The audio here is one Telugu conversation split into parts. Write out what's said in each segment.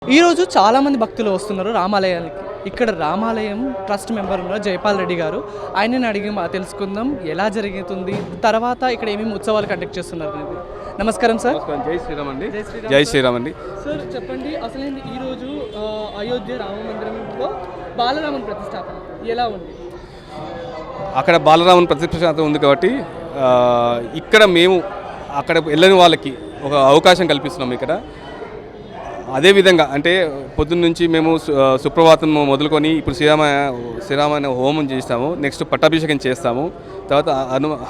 ఈరోజు చాలామంది భక్తులు వస్తున్నారు రామాలయానికి. ఇక్కడ రామాలయం ట్రస్ట్ మెంబర్ ఉన్నారు జైపాల్ రెడ్డి గారు. ఆయనని అడిగి తెలుసుకుందాం ఎలా జరుగుతుంది, తర్వాత ఇక్కడ ఏమేమి ఉత్సవాలు కండక్ట్ చేస్తున్నారు అనేది. నమస్కారం సార్. జై శ్రీరామ్ అండి. జై శ్రీరామ్ అండి. సార్ చెప్పండి, అసలు ఈరోజు అయోధ్య రామ మందిరంలో బాలరాముని ప్రతిష్టాపన ఎలా ఉంది? అక్కడ బాలరాముని ప్రతిష్టాపన ఉంది కాబట్టి ఇక్కడ మేము అక్కడ వెళ్ళని వాళ్ళకి ఒక అవకాశం కల్పిస్తున్నాం. ఇక్కడ అదేవిధంగా అంటే పొద్దున్న నుంచి మేము సుప్రభాతం మొదలుకొని ఇప్పుడు శ్రీరామ హోమం చేస్తాము, నెక్స్ట్ పట్టాభిషేకం చేస్తాము, తర్వాత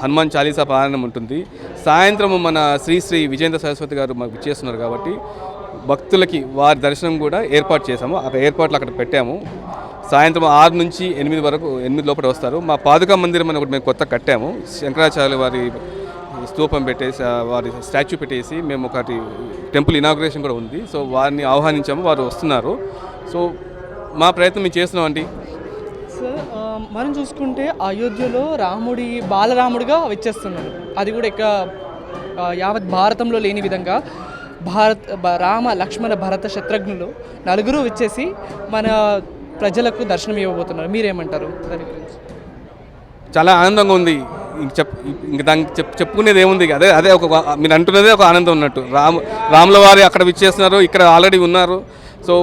హనుమాన్ చాలీసా పారాయణం ఉంటుంది. సాయంత్రం మన శ్రీ విజేంద్ర సరస్వతి గారు మాకు ఇచ్చేస్తున్నారు కాబట్టి భక్తులకి వారి దర్శనం కూడా ఏర్పాటు చేసాము. అక్కడ ఏర్పాట్లు అక్కడ పెట్టాము. సాయంత్రం 6 నుంచి 8 వరకు 8 లోపల వస్తారు. మా పాదుకా మందిరం అని ఒకటి మేము కొత్త కట్టాము. శంకరాచార్య వారి స్తూపం పెట్టేసి వారి స్టాచ్యూ పెట్టేసి మేము ఒకటి టెంపుల్ ఇనాగ్రేషన్ కూడా ఉంది. సో వారిని ఆహ్వానించాము, వారు వస్తున్నారు. సో మా ప్రయత్నం మేము చేస్తున్నామండి. సార్ మనం చూసుకుంటే అయోధ్యలో రాముడి బాలరాముడిగా వచ్చేస్తున్నాడు. అది కూడా ఇక యావత్ భారతంలో లేని విధంగా రామ లక్ష్మణ భరత శత్రుఘ్నులు నలుగురు వచ్చేసి మన ప్రజలకు దర్శనం ఇవ్వబోతున్నారు. మీరేమంటారు దాని గురించి? చాలా ఆనందంగా ఉంది. ఇంక దానికి చెప్పుకునేది ఏముంది? అదే ఒక మీరు అంటున్నదే ఒక ఆనందం ఉన్నట్టు. రాముల వారి అక్కడ విచ్చేస్తున్నారు, ఇక్కడ ఆల్రెడీ ఉన్నారు. సో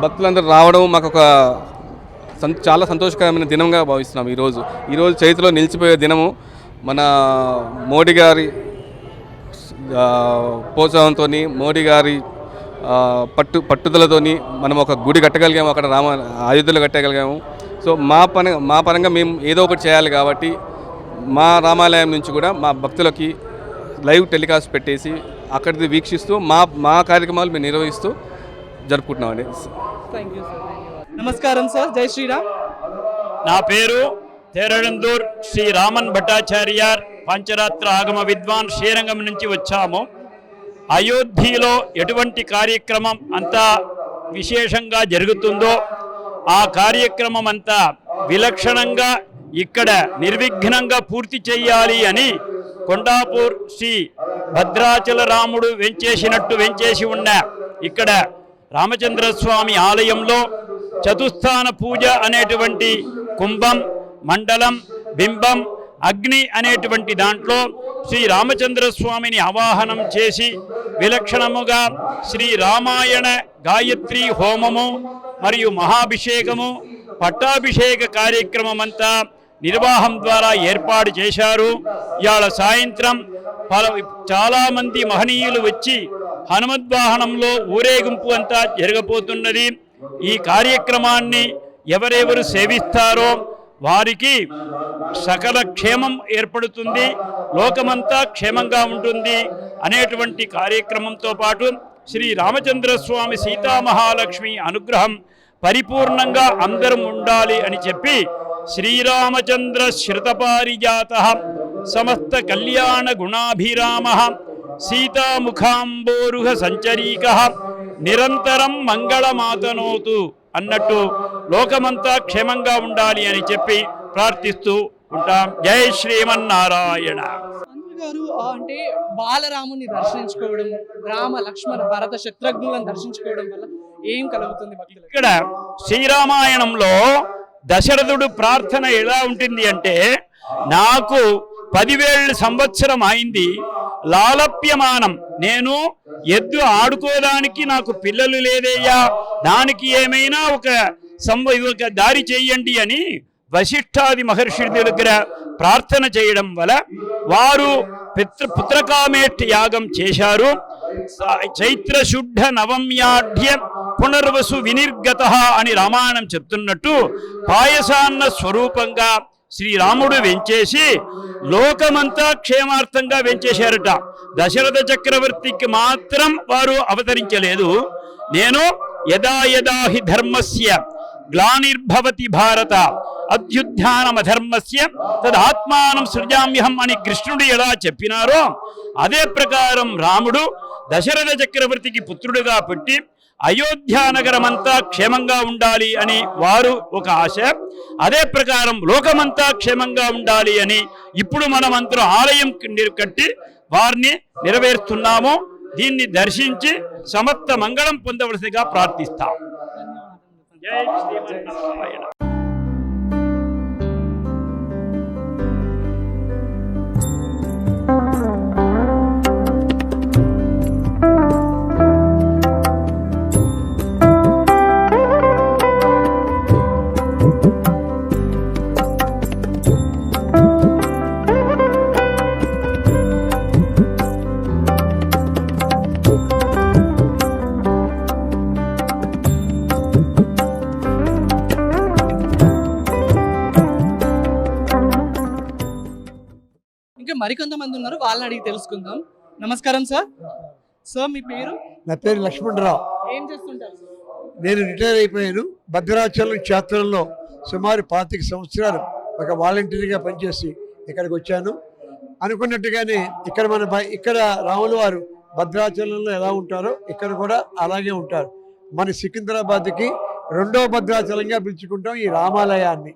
భక్తులందరూ రావడం మాకు ఒక చాలా సంతోషకరమైన దినంగా భావిస్తున్నాం. ఈరోజు చరిత్రలో నిలిచిపోయే దినము. మన మోడీ గారి ప్రోత్సాహంతో, మోడీ గారి పట్టుదలతోని మనం ఒక గుడి కట్టగలిగాము, అక్కడ అయోధ్యలో కట్టగలిగాము. సో మా పరంగా మేము ఏదో ఒకటి చేయాలి కాబట్టి మా రామాలయం నుంచి కూడా మా భక్తులకి లైవ్ టెలికాస్ట్ పెట్టేసి అక్కడిది వీక్షిస్తూ మా కార్యక్రమాలు మేము నిర్వహిస్తూ జరుపుకుంటున్నామండి. Thank you sir. నమస్కారం సార్. జై శ్రీరామ్. నా పేరు తేరడందూర్ శ్రీ రామన్ భట్టాచార్యార్, పంచరాత్ర ఆగమ విద్వాన్, శ్రీరంగం నుంచి వచ్చాము. అయోధ్యలో ఎటువంటి కార్యక్రమం అంతా విశేషంగా జరుగుతుందో ఆ కార్యక్రమం అంతా విలక్షణంగా ఇక్కడ నిర్విఘ్నంగా పూర్తి చేయాలి అని కొండాపూర్ శ్రీ భద్రాచల రాముడు వెంచేసి ఉన్న ఇక్కడ రామచంద్రస్వామి ఆలయంలో చతుస్థాన పూజ అనేటువంటి కుంభం, మండలం, బింబం, అగ్ని అనేటువంటి దాంట్లో శ్రీ రామచంద్రస్వామిని ఆవాహనం చేసి విలక్షణముగా శ్రీ రామాయణ గాయత్రి హోమము మరియు మహాభిషేకము, పట్టాభిషేక కార్యక్రమం అంతా నిర్వాహం ద్వారా ఏర్పాటు చేశారు. ఇవాళ సాయంత్రం చాలామంది మహనీయులు వచ్చి హనుమద్వాహనంలో ఊరేగింపు అంతా జరగబోతున్నది. ఈ కార్యక్రమాన్ని ఎవరెవరు సేవిస్తారో వారికి సకల క్షేమం ఏర్పడుతుంది, లోకమంతా క్షేమంగా ఉంటుంది అనేటువంటి కార్యక్రమంతో పాటు శ్రీ రామచంద్రస్వామి సీతామహాలక్ష్మి అనుగ్రహం పరిపూర్ణంగా అందరం ఉండాలి అని చెప్పి శ్రీరామచంద్ర శ్రుతపారిజాత సమస్త కళ్యాణ గుణాభిరామ సీతాముఖాంబోరుహ సంచరీక నిరంతరం మంగళమాతనోతు అన్నట్టు లోకమంతా క్షేమంగా ఉండాలి అని చెప్పి ప్రార్థిస్తూ ఉంటాం. జై శ్రీమన్నారాయణ. గారు అంటే బాలరాముని దర్శించుకోవడం, రామ లక్ష్మణ భరత శత్రుఘ్నులను దర్శించుకోవడం వల్ల ఏం కలుగుతుంది? ఇక్కడ శ్రీరామాయణంలో దశరథుడు ప్రార్థన ఎలా ఉంటుంది అంటే, నాకు 10,000 సంవత్సరం అయింది, లాలప్యమానం, నేను ఎద్దు ఆడుకోవడానికి నాకు పిల్లలు లేదయ్యా, దానికి ఏమైనా ఒక దారి చెయ్యండి అని వశిష్ఠాది మహర్షి దగ్గర ప్రార్థన చేయడం వల్ల వారు పుత్రకామేష్ఠ యాగం చేశారు. చైత్ర శుద్ధ నవమ్యాఢ్య పునర్వసు వినిర్గత అని రామాయణం చెప్తున్నట్టు పాయసాన్న స్వరూపంగా శ్రీరాముడు వెంచేసి లోకమంతా క్షేమార్థంగా వెంచేశారట. దశరథ చక్రవర్తికి మాత్రం వారు అవతరించలేదు. నేను యదా యదా హి ధర్మస్య గ్లానిర్భవతి భారత అభ్యుత్థానమధర్మస్య తదాత్మానం సృజామ్యహం అని కృష్ణుడు ఎలా చెప్పినారో అదే ప్రకారం రాముడు దశరథ చక్రవర్తికి పుత్రుడుగా పుట్టి అయోధ్యానగరమంతా క్షేమంగా ఉండాలి అని వారు ఒక ఆశ. అదే ప్రకారం లోకమంతా క్షేమంగా ఉండాలి అని ఇప్పుడు మనమందరం ఆలయం కట్టి వారిని నెరవేరుస్తున్నాము. దీన్ని దర్శించి సమస్త మంగళం పొందవలసిగా ప్రార్థిస్తాం. జై శ్రీమన్నారాయణ. ఇంకా మరికొంతమంది ఉన్నారు, వాళ్ళని అడిగి తెలుసుకుందాం. నమస్కారం సార్. సార్ మీ పేరు? నా పేరు లక్ష్మణరావు. ఏం చేస్తుంటారు? నేను రిటైర్ అయిపోయాను. భద్రాచలం క్షేత్రంలో సుమారు 25 సంవత్సరాలు ఒక వాలంటీర్గా పనిచేసి ఇక్కడికి వచ్చాను. అనుకున్నట్టుగానే ఇక్కడ రాముల వారు భద్రాచలంలో ఎలా ఉంటారో ఇక్కడ కూడా అలాగే ఉంటారు. మన సికింద్రాబాద్కి రెండో భద్రాచలంగా పిలుచుకుంటాం ఈ రామాలయాన్ని.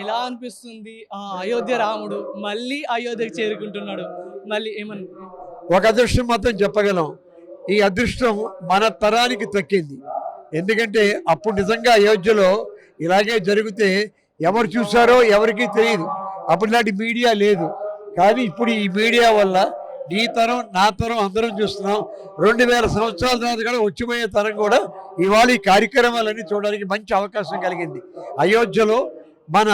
ఎలా అనిపిస్తుంది ఆ అయోధ్య రాముడు మళ్ళీ అయోధ్యకి చేరుకుంటున్నాడు? మళ్ళీ ఏమని ఒక అదృష్టం మాత్రం చెప్పగలం, ఈ అదృష్టం మన తరానికి దక్కింది. ఎందుకంటే అప్పుడు నిజంగా అయోధ్యలో ఇలాగే జరిగితే ఎవరు చూసారో ఎవరికీ తెలియదు. అప్పుడు ఇలాంటి మీడియా లేదు. కానీ ఇప్పుడు ఈ మీడియా వల్ల నీ తరం నా తరం అందరం చూస్తున్నాం. 2000 సంవత్సరాల తర్వాత కూడా వచ్చిపోయే తరం కూడా ఇవాళ ఈ కార్యక్రమాలన్నీ చూడడానికి మంచి అవకాశం కలిగింది. అయోధ్యలో మన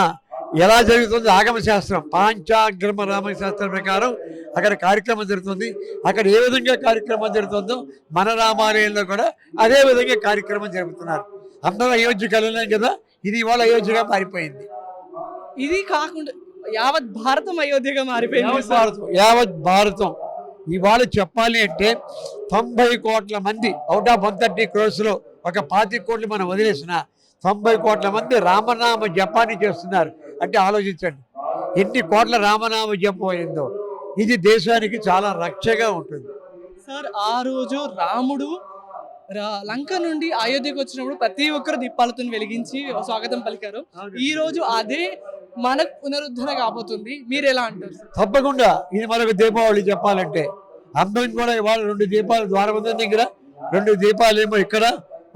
ఎలా జరుగుతుంది ఆగమ శాస్త్రం, పాంచాగ్రమ రామశాస్త్రం ప్రకారం అక్కడ కార్యక్రమం జరుగుతుంది. అక్కడ ఏ విధంగా కార్యక్రమం జరుగుతుందో మన రామాలయంలో కూడా అదే విధంగా కార్యక్రమం జరుపుతున్నారు. అందరూ అయోధ్యకి వెళ్ళలేం కదా, ఇది ఇవాళ అయోధ్యగా మారిపోయింది. ఇది కాకుండా యావత్ భారతం అయోధ్యగా మారిపోయింది. యావత్ భారతం ఇవాళ చెప్పాలి అంటే 90 కోట్ల మంది అవుట్ ఆఫ్ 130 crores ఒక 25 కోట్లు మనం వదిలేసిన 90 కోట్ల మంది రామనామ జపాన్ని చేస్తున్నారు. అంటే ఆలోచించండి ఎన్ని కోట్ల రామనామ జపం అయిందో. ఇది దేశానికి చాలా రక్షగా ఉంటుంది. సార్ ఆ రోజు రాముడు లంక నుండి అయోధ్యకు వచ్చినప్పుడు ప్రతి ఒక్కరు దీపాలతో వెలిగించి స్వాగతం పలికారు. ఈ రోజు అదే మనకు పునరుద్ధరణ కాబోతుంది. మీరు ఎలా అంటారు? తప్పకుండా ఇది మనకు దీపావళి చెప్పాలంటే. అందరం కూడా ఇవాళ 2 దీపాలు ద్వారబంధం దగ్గర, 2 దీపాలు ఏమో ఇక్కడ,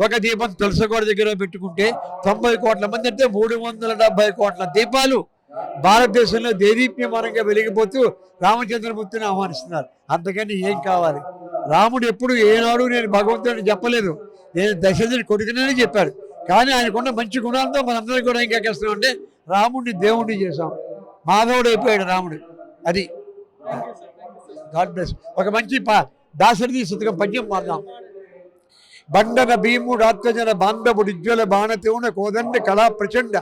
ఒక దీపం తులసిగోడ దగ్గర పెట్టుకుంటే 90 కోట్ల మంది అంటే 370 కోట్ల దీపాలు భారతదేశంలో దేదీప్యమానంగా వెలిగిపోతూ రామచంద్రమూర్తిని ఆహ్వానిస్తున్నారు. అంతకని ఏం కావాలి? రాముడు ఎప్పుడు ఏనాడు నేను భగవంతుడిని చెప్పలేదు, నేను దశరథుని కొడుకునని చెప్పాడు. కానీ ఆయనకున్న మంచి గుణాలతో మనందరం కూడా ఇంకా చేస్తున్నాం అంటే రాముడిని దేవుడిని చేశాం. మాధవుడు అయిపోయాడు రాముడు. అది గాడ్ బ్లెస్. ఒక మంచి దాశరథి శతకం పద్యం పాడదాం. బండన భీముడు ఆత్మజన బాంధవుడు ఉజ్వల బాణతేవున కోదండ కళా ప్రచండ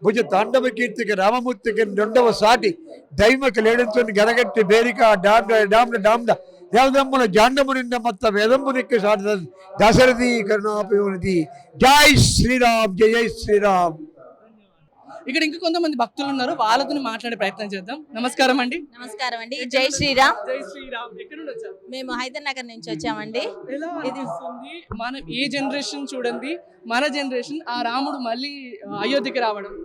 భుజ తాండవ కీర్తికి రామమూర్తికి 2వ సాటి దైవకి లేడంతో గరగట్టి బేరిక డామ్డ డామ్డ దేవదమ్ముల జాండము నిండ మొత్త వేదమ్ము నిక్కి సాటి దశరథి కరుణాపయోనిధి. జై శ్రీరామ్, జై శ్రీరామ్. ఇక్కడ ఇంకా కొంతమంది భక్తులు ఉన్నారు, వాళ్ళతో మాట్లాడే ప్రయత్నం చేద్దాం. నమస్కారం అండి. నమస్కారం అండి. జై శ్రీరామ్. జై శ్రీరామ్. ఎక్కడ నుండి వచ్చారు? మేము హైదరాబాద్ నుంచి వచ్చామండి. ఇది మనం ఏ జనరేషన్ చూడండి, మన జనరేషన్ ఆ రాముడు మళ్ళీ అయోధ్యకి రావడం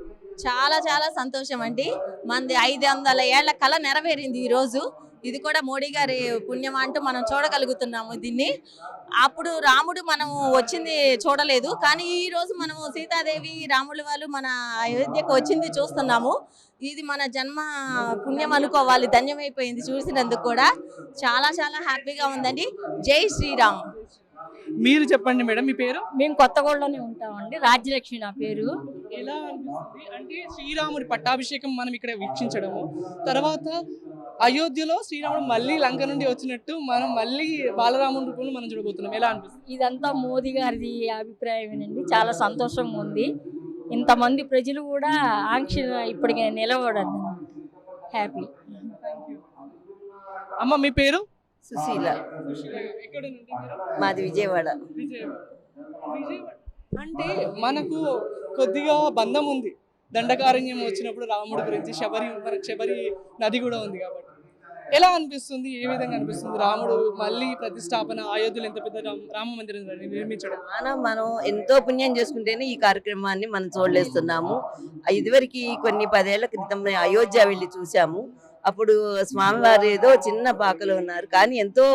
చాలా చాలా సంతోషం అండి. మనది 500 ఏళ్ల కళ నెరవేరింది ఈ రోజు. ఇది కూడా మోడీ గారి పుణ్యం అంటూ మనం చూడగలుగుతున్నాము దీన్ని. అప్పుడు రాముడు మనం వచ్చింది చూడలేదు, కానీ ఈ రోజు మనము సీతాదేవి రాముల వాళ్ళు మన అయోధ్యకు వచ్చింది చూస్తున్నాము. ఇది మన జన్మ పుణ్యం అనుకోవాలి. ధన్యమైపోయింది చూసినందుకు కూడా. చాలా చాలా హ్యాపీగా ఉందండి. జై శ్రీరామ్. మీరు చెప్పండి మేడం, మీ పేరు? మేము కొత్తగూడలోనే ఉంటామండి. రాజ్యలక్ష్మి నా పేరు. ఎలా అనిపిస్తుంది అంటే శ్రీరాముడి పట్టాభిషేకం మనం ఇక్కడ వీక్షించడము, తర్వాత అయోధ్యలో శ్రీరాముడు మళ్ళీ లంక నుండి వచ్చినట్టు మనం మళ్ళీ బాలరాముడి రూపంలో మనం చూడబోతున్నాం. ఎలా అనిపిస్తుంది? ఇదంతా మోదీ గారిది అభిప్రాయమేనండి. చాలా సంతోషంగా ఉంది. ఇంతమంది ప్రజలు కూడా ఆంక్ష ఇప్పటికి నిలబడదు. హ్యాపీ. అమ్మ మీ పేరు? సుశీల. ఎక్కడ నుండి మీరు? మాది విజయవాడ. అంటే మనకు కొద్దిగా బంధం ఉంది. దండకారణ్యం వచ్చినప్పుడు రాముడి గురించి శబరి నది కూడా ఉంది కాబట్టి ఎలా అనిపిస్తుంది? ఏ విధంగా అనిపిస్తుంది రాముడు మళ్ళీ ప్రతిష్టాపన అయోధ్యలో ఎంత పెద్ద రామ మందిరం నిర్మించడం? మనం ఎంతో పుణ్యం చేసుకుంటేనే ఈ కార్యక్రమాన్ని మనం చూడలేస్తున్నాము. ఇదివరకు కొన్ని 10 ఏళ్ల క్రితం అయోధ్య వెళ్ళి చూసాము. అప్పుడు స్వామివారు ఏదో చిన్న పాకలో ఉన్నారు, కానీ ఎంతో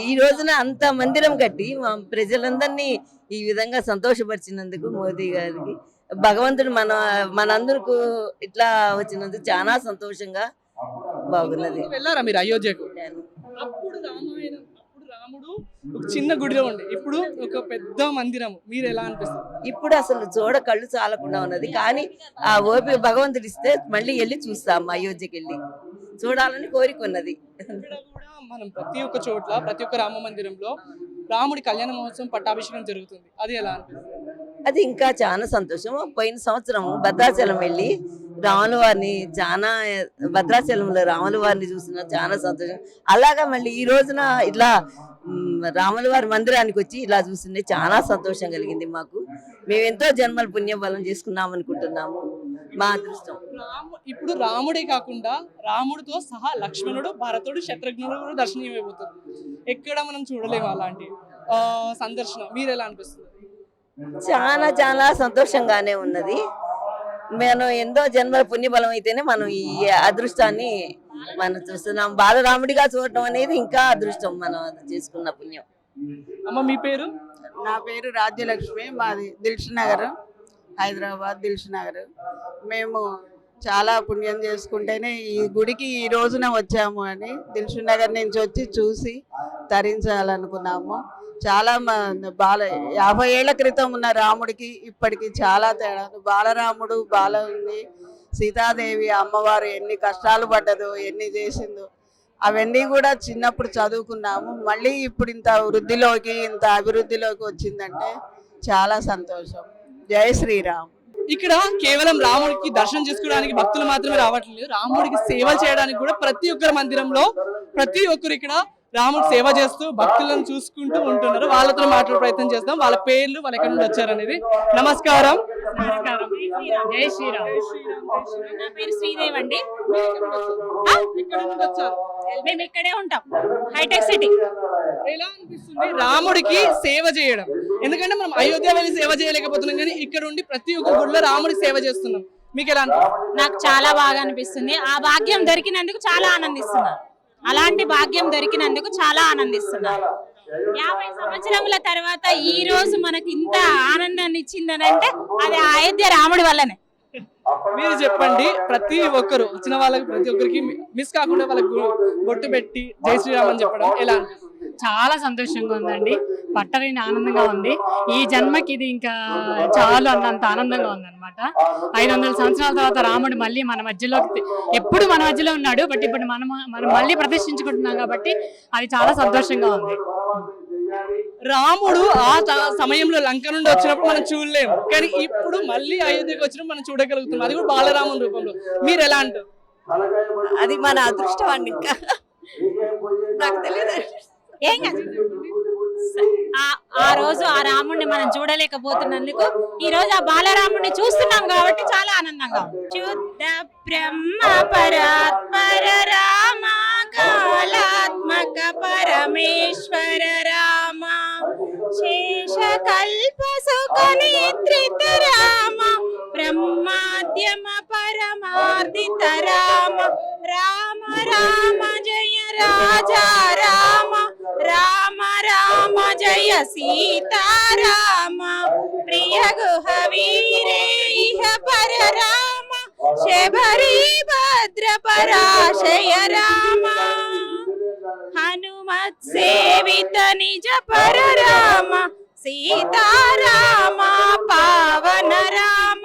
ఈ రోజున అంత మందిరం కట్టి మా ప్రజలందరినీ ఈ విధంగా సంతోషపరిచినందుకు మోదీ గారికి భగవంతుడు మనందరికీ ఇట్లా వచ్చినందుకు చాలా సంతోషంగా బాగున్నది. వెళ్ళారా మీరు అయోధ్యకు? అప్పుడు రామాయణం, అప్పుడు రాముడు ఒక చిన్న గుడిలో ఉండే, ఇప్పుడు ఒక పెద్ద మందిరం. మీరు ఎలా అనిపిస్తుంది? ఇప్పుడు అసలు కళ్ళు చాలకుండా ఉన్నది, కానీ ఆ ఓపిక భగవంతుడు ఇస్తే మళ్ళీ వెళ్ళి చూస్తాం. అయోధ్యకి వెళ్ళి చూడాలని కోరిక ఉన్నది. ఇక్కడ కూడా మనం ప్రతి ఒక్క చోట్ల, ప్రతి ఒక్క రామ మందిరంలో రాముడి కళ్యాణ మహోత్సవం, పట్టాభిషేకం జరుగుతుంది. అది ఎలా అనిపిస్తుంది? అది ఇంకా చాలా సంతోషం. పోయిన సంవత్సరం భద్రాచలం వెళ్ళి రాముల వారిని భద్రాచలంలో రాముల వారిని చూసిన చాలా సంతోషం. అలాగా మళ్ళీ ఈ రోజున ఇట్లా రాముల వారి మందిరానికి వచ్చి ఇలా చూస్తుంటే చాలా సంతోషం కలిగింది మాకు. మేము ఎంతో జన్మల పుణ్య బలం చేసుకున్నాం అనుకుంటున్నాము. మా అదృష్టం. ఇప్పుడు రాముడే కాకుండా రాముడితో సహా లక్ష్మణుడు, భరతుడు, శత్రుఘ్నుడు కూడా దర్శనీయమైపోతారు. ఎక్కడ మనం చూడలేము అలాంటి సందర్శన. మీరు ఎలా అనిపిస్తుంది? చాలా చాలా సంతోషంగానే ఉన్నది. మనం ఎంతో జన్మల పుణ్యబలం అయితేనే మనం ఈ అదృష్టాన్ని మనం చూస్తున్నాం. బాలరాముడిగా చూడటం అనేది ఇంకా అదృష్టం, మనం చేసుకున్న పుణ్యం. అమ్మ మీ పేరు? నా పేరు రాజ్యలక్ష్మి, మాది దిల్షునగర్, హైదరాబాద్ దిల్షునగర్. మేము చాలా పుణ్యం చేసుకుంటేనే ఈ గుడికి ఈ రోజున వచ్చాము అని దిల్షునగర్ నుంచి వచ్చి చూసి తరించాలనుకున్నాము. చాలా 50 ఏళ్ల క్రితం ఉన్న రాముడికి ఇప్పటికి చాలా తేడా. బాలరాముడు బాలని సీతాదేవి అమ్మవారు ఎన్ని కష్టాలు పడ్డదో, ఎన్ని చేసిందో అవన్నీ కూడా చిన్నప్పుడు చదువుకున్నాము. మళ్ళీ ఇప్పుడు ఇంత వృద్ధిలోకి, ఇంత అభివృద్ధిలోకి వచ్చిందంటే చాలా సంతోషం. జై శ్రీరామ్. ఇక్కడ కేవలం రాముడికి దర్శనం చేసుకోవడానికి భక్తులు మాత్రమే రావట్లేదు, రాముడికి సేవ చేయడానికి కూడా ప్రతి ఒక్కరి మందిరంలో ప్రతి ఒక్కరు ఇక్కడ రాముడికి సేవ చేస్తూ భక్తులను చూసుకుంటూ ఉంటున్నారు. వాళ్ళతో మాట్లాడే ప్రయత్నం చేస్తాం. వాళ్ళ పేర్లు, వాళ్ళు ఎక్కడి నుండి వచ్చారు అనేది. నమస్కారం. జై శ్రీరామ్. నా పేరు శ్రీదేవి అండి. ఎక్కడి నుండి వచ్చారు? మేము ఇక్కడే ఉంటాం, హైటెక్ సిటీ. ఎలా అనిపిస్తుంది రాముడికి సేవ చేయడం? ఎందుకంటే మనం అయోధ్య వెళ్ళి సేవ చేయలేకపోతున్నాం, కానీ ఇక్కడ ఉండి ప్రతి ఒక్క గుడిలో రాముడికి సేవ చేస్తున్నాం. మీకు ఎలా అనిపిస్తుంది? నాకు చాలా బాగా అనిపిస్తుంది. ఆ భాగ్యం దొరికినందుకు చాలా ఆనందిస్తున్నాను. అలాంటి భాగ్యం దొరికినందుకు చాలా ఆనందిస్తున్నాను. 50 సంవత్సరముల తర్వాత ఈ రోజు మనకి ఇంత ఆనందాన్ని ఇచ్చిందని అంటే అది అయోధ్య రాముడి వల్లనే. మీరు చెప్పండి, ప్రతి ఒక్కరు వచ్చిన వాళ్ళకి ప్రతి ఒక్కరికి మిస్ కాకుండా వాళ్ళకు బొట్టు పెట్టి జై శ్రీరామ్ అని చెప్పడం ఎలా అనిపిస్తుంది? చాలా సంతోషంగా ఉందండి. పట్టలేని ఆనందంగా ఉంది. ఈ జన్మకి ఇది ఇంకా చాలు అన్నంత ఆనందంగా ఉందన్నమాట. 500 సంవత్సరాల తర్వాత రాముడు మళ్ళీ మన మధ్యలోకి, ఎప్పుడు మన మధ్యలో ఉన్నాడు, బట్ ఇప్పుడు మనం మళ్ళీ ప్రతిష్ఠించుకుంటున్నాం కాబట్టి అది చాలా సంతోషంగా ఉంది. రాముడు ఆ సమయంలో లంక నుండి వచ్చినప్పుడు మనం చూడలేము, కానీ ఇప్పుడు మళ్ళీ అయోధ్యకు వచ్చినప్పుడు మనం చూడగలుగుతున్నాం, అది కూడా బాలరాముని రూపంలో. మీరు ఎలా అంటారు? అది మన అదృష్టం అండి. ఇంకా నాకు తెలియదు. ఏం కాదు, ఆ రోజు ఆ రాముడిని మనం చూడలేకపోతున్నందుకు ఈ రోజు ఆ బాలరాముడిని చూస్తున్నాం కాబట్టి చాలా ఆనందంగా ఉంది. శుద్ధ బ్రహ్మ పరాత్పర రామ, కాలాత్మక పరమేశ్వర రామ, శేష కల్ప సుఖ నిద్రిత రామ, బ్రహ్మాద్యమ పరమార్దిత రామ, రామ రామ జయ రాజా రామ, రామ రామ జయ సీతారామ, ప్రియ గుహ వీరే ఇహ పర రామ, శబరి భద్ర పరాశయ రామ, హనుమత్ సేవిత నిజ పర రామ, సీతారామ పావన రామ,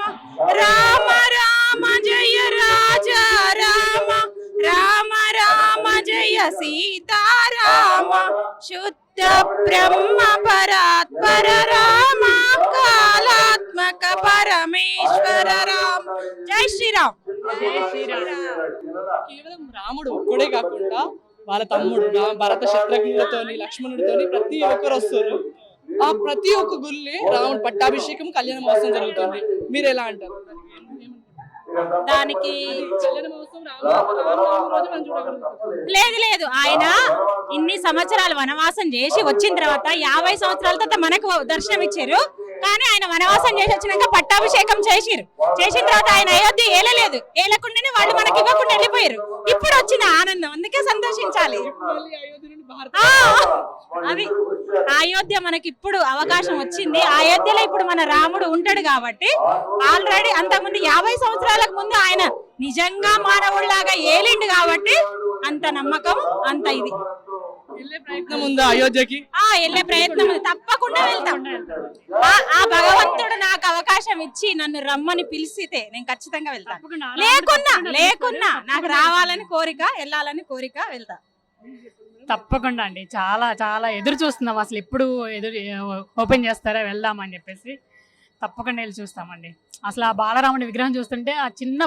రామ రామ జయ రాజా రామ, రామ రామ జయ సీతారామ, శుద్ధ బ్రహ్మ పరాత్పర రామ, కాలాత్మక పరమేశ్వర రామ. జై శ్రీరామ్. కేవలం రాముడు ఒక్కడే కాకుండా వాళ్ళ తమ్ముడు భరత శత్రుఘ్నులతోని, లక్ష్మణుడితోని ప్రతి ఒక్కరు వస్తారు. ఆ ప్రతి ఒక్క గుళ్ళే రాముడు పట్టాభిషేకం, కళ్యాణ మహోత్సవం జరుగుతుంది. మీరు ఎలా అంటారు దానికి? కళ్యాణ మహోత్సవం రాముడు రోజు మనం చూడగలుగుతాం. లేదు లేదు, ఆయన ఇన్ని సంవత్సరాలు వనవాసం చేసి వచ్చిన తర్వాత 50 సంవత్సరాల తర్వాత మనకు దర్శనం ఇచ్చారు. కానీ ఆయన వనవాసం చేసి వచ్చినాక పట్టాభిషేకం చేసిన తర్వాత ఆయన అయోధ్య ఏలలేదు, ఏలకుండానే వాళ్ళు మనకి ఇవ్వకుండా వెళ్ళిపోయారు. ఇప్పుడు వచ్చిన ఆనందం, అందుకే సంతోషించాలి. ఆ, అది అయోధ్య మనకి ఇప్పుడు అవకాశం వచ్చింది. అయోధ్యలో ఇప్పుడు మన రాముడు ఉంటాడు కాబట్టి ఆల్రెడీ అంతకుముందు 50 సంవత్సరాలకు ముందు ఆయన నిజంగా మానవుడిలాగా ఏలిండు కాబట్టి అంత నమ్మకం, అంత ఇది. వెళ్ళే ప్రయత్నం ఉందా అయోధ్యకి? వెళ్ళే ప్రయత్నం ఉంది, తప్పకుండా వెళ్తాం. ఆ భగవంతుడు నాకు అవకాశం ఇచ్చి నన్ను రమ్మని పిలిచితే నేను ఖచ్చితంగా వెళ్తాను. లేకున్నా నాకు రావాలని కోరిక, వెళ్ళాలని కోరిక, వెళ్తా. తప్పకుండా అండి. చాలా చాలా ఎదురు చూస్తున్నాం, అసలు ఎప్పుడు ఓపెన్ చేస్తారా వెళ్దామని చెప్పేసి. తప్పకుండా వెళ్ళి చూస్తామండి. అసలు ఆ బాలరాముడి విగ్రహం చూస్తుంటే ఆ చిన్న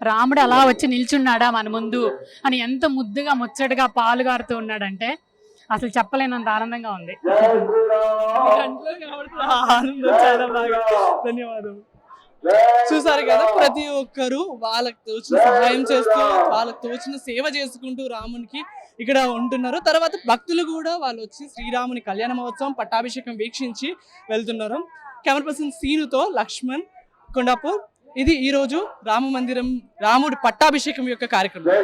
రాముడు అలా వచ్చి నిల్చున్నాడా మన ముందు అని ఎంత ముద్దుగా ముచ్చటగా పాలు గారుతూ ఉన్నాడంటే అసలు చెప్పలేనంత ఆనందంగా ఉంది. చాలా బాగా, ధన్యవాదాలు. చూసారు కదా, ప్రతి ఒక్కరు వాళ్ళకి తోచిన సహాయం చేస్తూ వాళ్ళకి తోచిన సేవ చేసుకుంటూ రామునికి ఇక్కడ ఉంటున్నారు. తర్వాత భక్తులు కూడా వాళ్ళు వచ్చి శ్రీరాముని కళ్యాణ మహోత్సవం పట్టాభిషేకం వీక్షించి వెళ్తున్నారు. కెమెరా పర్సన్ సీనుతో లక్ష్మణ్ కొండాపూర్. ఇది ఈరోజు రామ మందిరం రాముడి పట్టాభిషేకం యొక్క కార్యక్రమం.